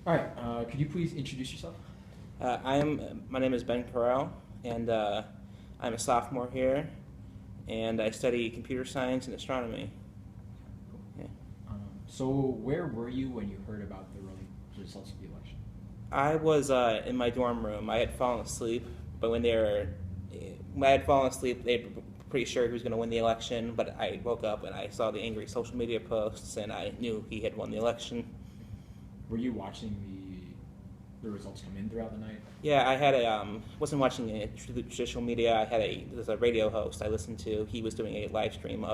All right, could you please introduce yourself? My name is Ben Correll, and I'm a sophomore here, and I study computer science and astronomy. Cool. Yeah. So where were you when you heard about the results of the election? I was in my dorm room. I had fallen asleep, but when I had fallen asleep, they were pretty sure he was going to win the election. But I woke up and I saw the angry social media posts, and I knew he had won the election. Were you watching the results come in throughout the night? Yeah, I had wasn't watching it through the traditional media. There's a radio host I listened to. He was doing a live stream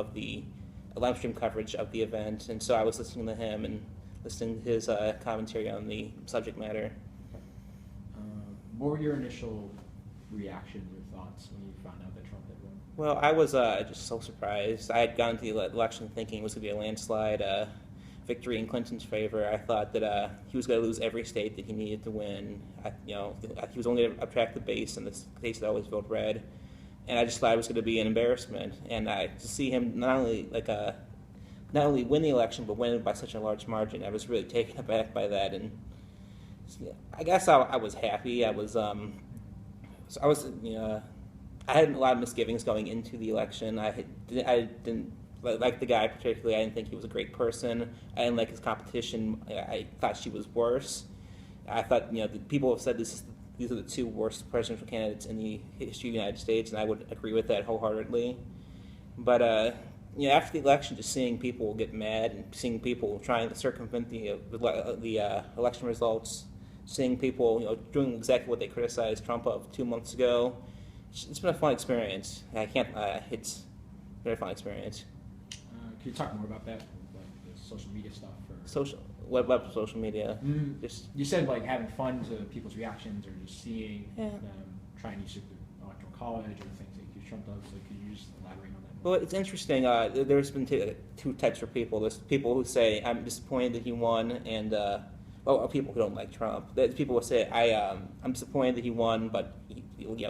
coverage of the event, and so I was listening to him and listening to his commentary on the subject matter. What were your initial reactions or thoughts when you found out that Trump had won? Well, I was just so surprised. I had gone into the election thinking it was going to be a landslide victory in Clinton's favor. I thought that he was going to lose every state that he needed to win. He was only going to attract the base, and the states that always vote red. And I just thought it was going to be an embarrassment. And to see him not only win the election, but win it by such a large margin, I was really taken aback by that. And I guess I was happy. I had a lot of misgivings going into the election. I didn't like the guy particularly. I didn't think he was a great person. I didn't like his competition. I thought she was worse. I thought, the people have said these are the two worst presidential candidates in the history of the United States, and I would agree with that wholeheartedly. But after the election, just seeing people get mad and seeing people trying to circumvent the election results, seeing people doing exactly what they criticized Trump of 2 months ago, it's been a fun experience. It's been a fun experience. Can you talk more about that, like the social media stuff? What about social media? You said like having fun to people's reactions, or just seeing Yeah. them trying to use the electoral college, or the things that Trump does. So could you just elaborate on that? Well, it's interesting. There's been two types of people. There's people who say, I'm disappointed that he won, and people who don't like Trump. There's people who say, I'm disappointed that he won, but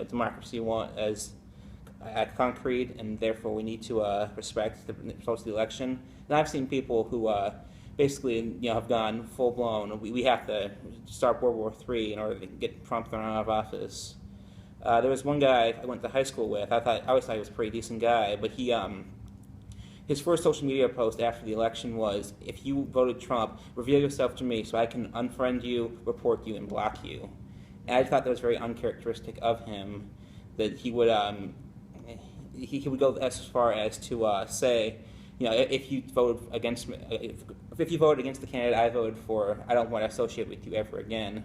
democracy is concrete, and therefore we need to respect the results of the election. And I've seen people who basically have gone full blown. We have to start World War III in order to get Trump thrown out of office. There was one guy I went to high school with. I always thought he was a pretty decent guy, but his first social media post after the election was, "If you voted Trump, reveal yourself to me so I can unfriend you, report you, and block you." And I thought that was very uncharacteristic of him. That he would go as far as to say, if you voted against me, if you voted against the candidate I voted for, I don't want to associate with you ever again.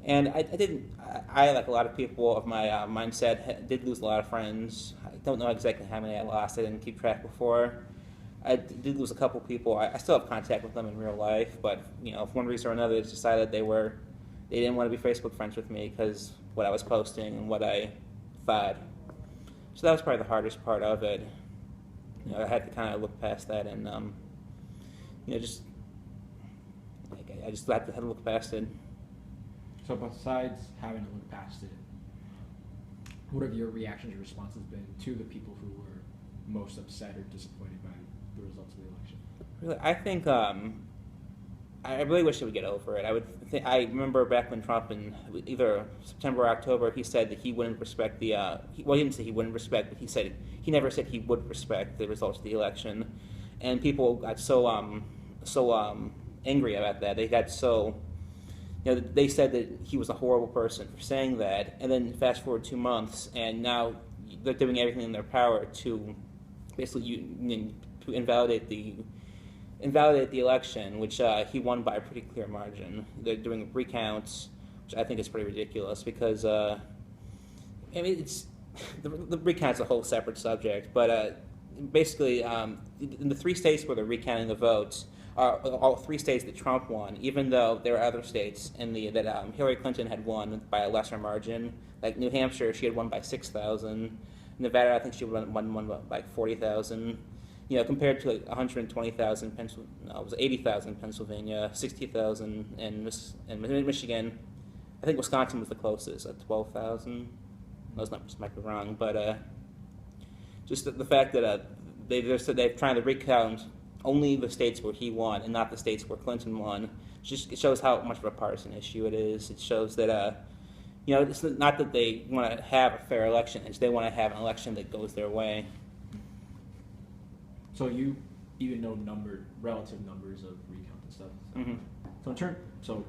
And I like a lot of people of my mindset, did lose a lot of friends. I don't know exactly how many I lost. I didn't keep track before. I did lose a couple people. I still have contact with them in real life, but for one reason or another, they decided they didn't want to be Facebook friends with me because what I was posting and what I thought. So that was probably the hardest part of it. I had to kind of look past that and I just had to look past it. So besides having to look past it, what have your reactions or responses been to the people who were most upset or disappointed by the results of the election? Really, I think I really wish they would get over it. I remember back when Trump in either September or October, he said that he wouldn't respect he didn't say he wouldn't respect, but he never said he would respect the results of the election, and people got so angry about that. They got so. They said that he was a horrible person for saying that, and then fast forward 2 months, and now they're doing everything in their power to basically to invalidate the election, which he won by a pretty clear margin. They're doing recounts, which I think is pretty ridiculous because it's the recount's a whole separate subject, but basically in the 3 states where they're recounting the votes. All 3 states that Trump won, even though there are other states that Hillary Clinton had won by a lesser margin. Like New Hampshire, she had won by 6,000. Nevada, I think she won by 40,000. Compared to 120,000 it was 80,000 in Pennsylvania, 60,000 in Michigan. I think Wisconsin was the closest at 12,000. Those numbers might be wrong, but just the fact that they're trying to recount only the states where he won and not the states where Clinton won. It shows how much of a partisan issue it is. It shows that it's not that they want to have a fair election; it's they want to have an election that goes their way. So you even know relative numbers of recount and stuff. Mm-hmm. So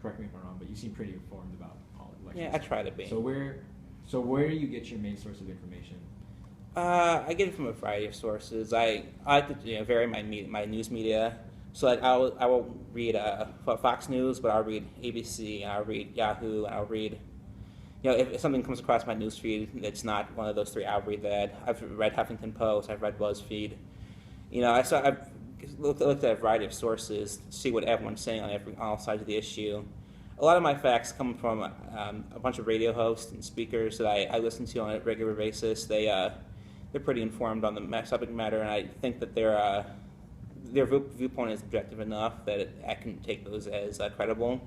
correct me if I'm wrong, but you seem pretty informed about all elections. Yeah, I try to be. So where do you get your main source of information? I get it from a variety of sources. I like to vary my news media. So like I will read Fox News, but I'll read ABC, and I'll read Yahoo, and I'll read, if something comes across my news feed that's not one of those three, I'll read that. I've read Huffington Post, I've read BuzzFeed. I've looked at a variety of sources to see what everyone's saying on all sides of the issue. A lot of my facts come from a bunch of radio hosts and speakers that I listen to on a regular basis. They're pretty informed on the subject matter, and I think that their viewpoint is objective enough that I can take those as credible.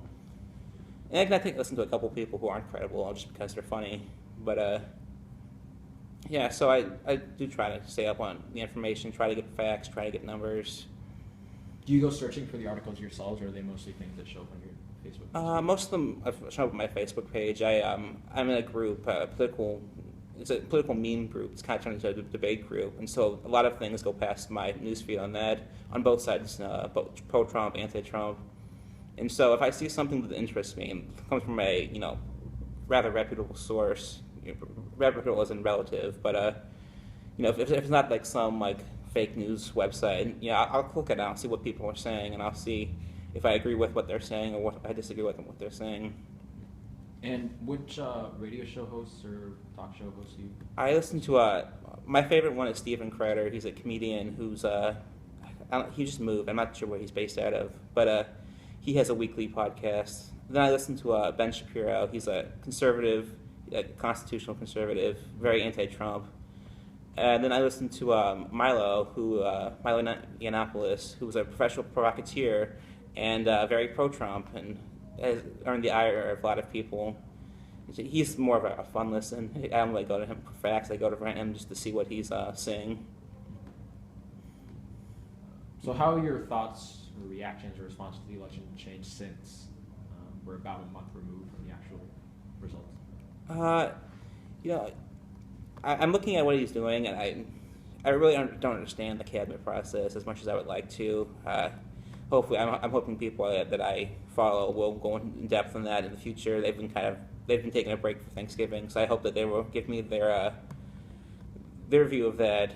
And I can listen to a couple people who aren't credible just because they're funny. But so I do try to stay up on the information, try to get facts, try to get numbers. Do you go searching for the articles yourselves, or are they mostly things that show up on your Facebook page? Most of them show up on my Facebook page. I'm in a group, it's a political meme group. It's kind of turned into a debate group, and so a lot of things go past my newsfeed on that, on both sides, both pro-Trump, anti-Trump. And so if I see something that interests me and comes from a rather reputable source, reputable isn't relative, but if it's not like some fake news website, I'll click it out and see what people are saying, and I'll see if I agree with what they're saying or what I disagree with what they're saying. And which radio show hosts or talk show hosts do you? I listen to my favorite one is Steven Crowder. He's a comedian who's he just moved. I'm not sure where he's based out of, but he has a weekly podcast. Then I listen to Ben Shapiro. He's a conservative, a constitutional conservative, very anti-Trump. And then I listen to Milo Yiannopoulos, who's a professional provocateur and very pro-Trump and has earned the ire of a lot of people. He's more of a fun listen. I don't really go to him for facts. I go to him just to see what he's saying. So how are your thoughts or reactions or response to the election changed since we're about a month removed from the actual results? I'm looking at what he's doing, and I really don't understand the cabinet process as much as I would like to. Hopefully, I'm hoping people that I follow will go in depth on that in the future. They've been taking a break for Thanksgiving, so I hope that they will give me their view of that.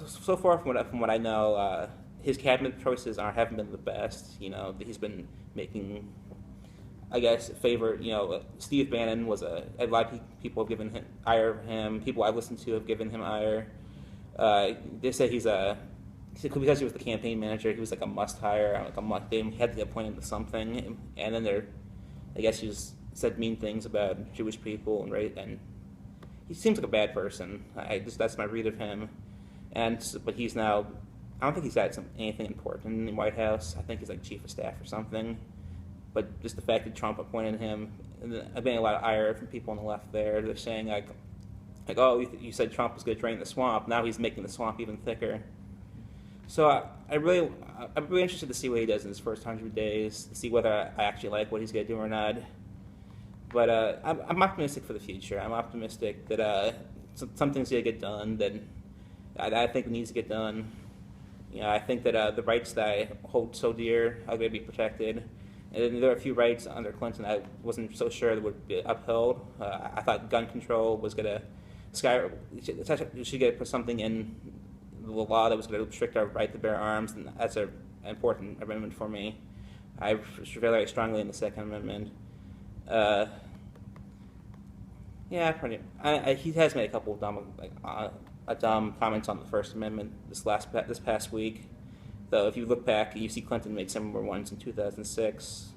So far, from what I know, his cabinet choices haven't been the best. He's been making, I guess, Steve Bannon was a lot of people have given him ire for him. People I've listened to have given him ire. They say because he was the campaign manager, he was like a must hire. They had to appoint him to something, and then I guess he just said mean things about Jewish people and he seems like a bad person. That's my read of him. But he's now, I don't think he's got anything important in the White House. I think he's like chief of staff or something. But just the fact that Trump appointed him, and I've been a lot of ire from people on the left there. They're saying oh, you said Trump was going to drain the swamp. Now he's making the swamp even thicker. So I'm really interested to see what he does in his first 100 days, to see whether I actually like what he's going to do or not. But I'm optimistic for the future. I'm optimistic that something's going to get done that I think needs to get done. I think that the rights that I hold so dear are going to be protected. And there are a few rights under Clinton I wasn't so sure that would be upheld. I thought gun control was going to you should get something in the law that was going to restrict our right to bear arms, and that's an important amendment for me. I feel very strongly in the Second Amendment. He has made a couple of dumb comments on the First Amendment this past week. Though if you look back, you see Clinton made similar ones in 2006.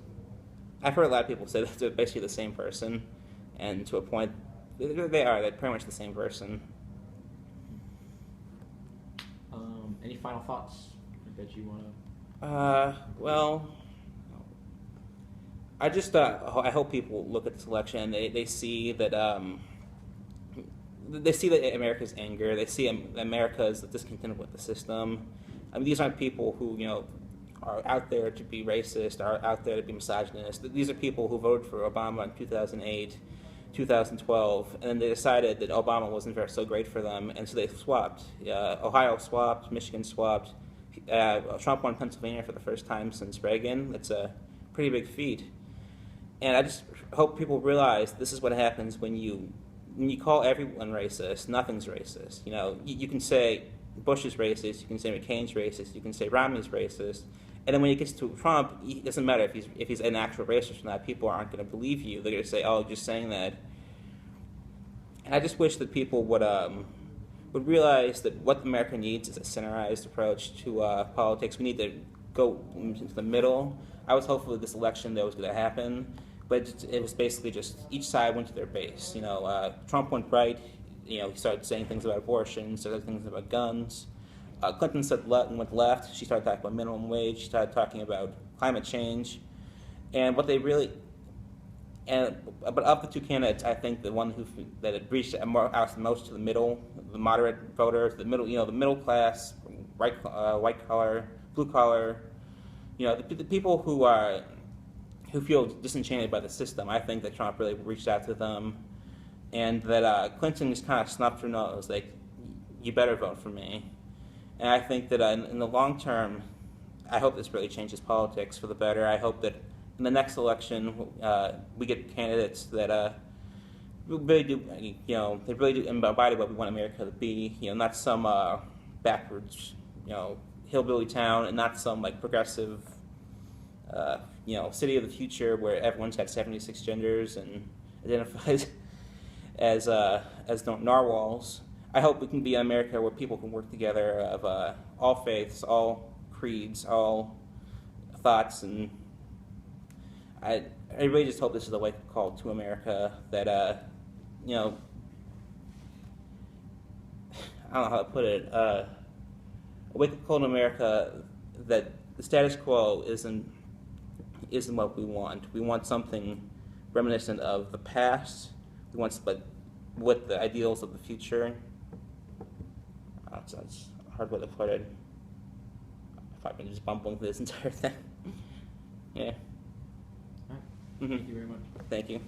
I've heard a lot of people say that they're basically the same person, and to a point, they're pretty much the same person. Any final thoughts that you want to? Well, I just I hope people look at this election and they see that America's anger. They see America's discontent with the system. I mean, these aren't people who are out there to be racist, are out there to be misogynist. These are people who voted for Obama in 2008, 2012, and then they decided that Obama wasn't so great for them, and so they swapped. Ohio swapped, Michigan swapped. Trump won Pennsylvania for the first time since Reagan. It's a pretty big feat. And I just hope people realize this is what happens when you call everyone racist. Nothing's racist. You can say Bush is racist, you can say McCain's racist, you can say Romney's racist, and then when it gets to Trump, it doesn't matter if he's an actual racist or not. People aren't going to believe you. They're going to say, "Oh, just saying that." And I just wish that people would realize that what America needs is a centralized approach to politics. We need to go into the middle. I was hopeful that this election that was going to happen, but it was basically just each side went to their base. Trump went right. He started saying things about abortion, started things about guns. Clinton went left. She started talking about minimum wage. She started talking about climate change, and but of the two candidates, I think the one that had reached out most to the middle, the moderate voters, the middle class, white collar, blue collar, the people who feel disenchanted by the system. I think that Trump really reached out to them, and that Clinton just kind of snubbed her nose, like, you better vote for me. And I think that in the long term, I hope this really changes politics for the better. I hope that in the next election, we get candidates that really do, they really do embody what we want America to be. Not some backwards, hillbilly town, and not some progressive, city of the future where everyone's got 76 genders and identifies as narwhals. I hope we can be an America where people can work together of all faiths, all creeds, all thoughts, and I really just hope this is a wake-up call to America that, I don't know how to put it, a wake-up call to America that the status quo isn't what we want. We want something reminiscent of the past. We want, with the ideals of the future. That's a hard way to put it. I've been just bumbling through this entire thing. Yeah. All right. Thank you very much. Thank you.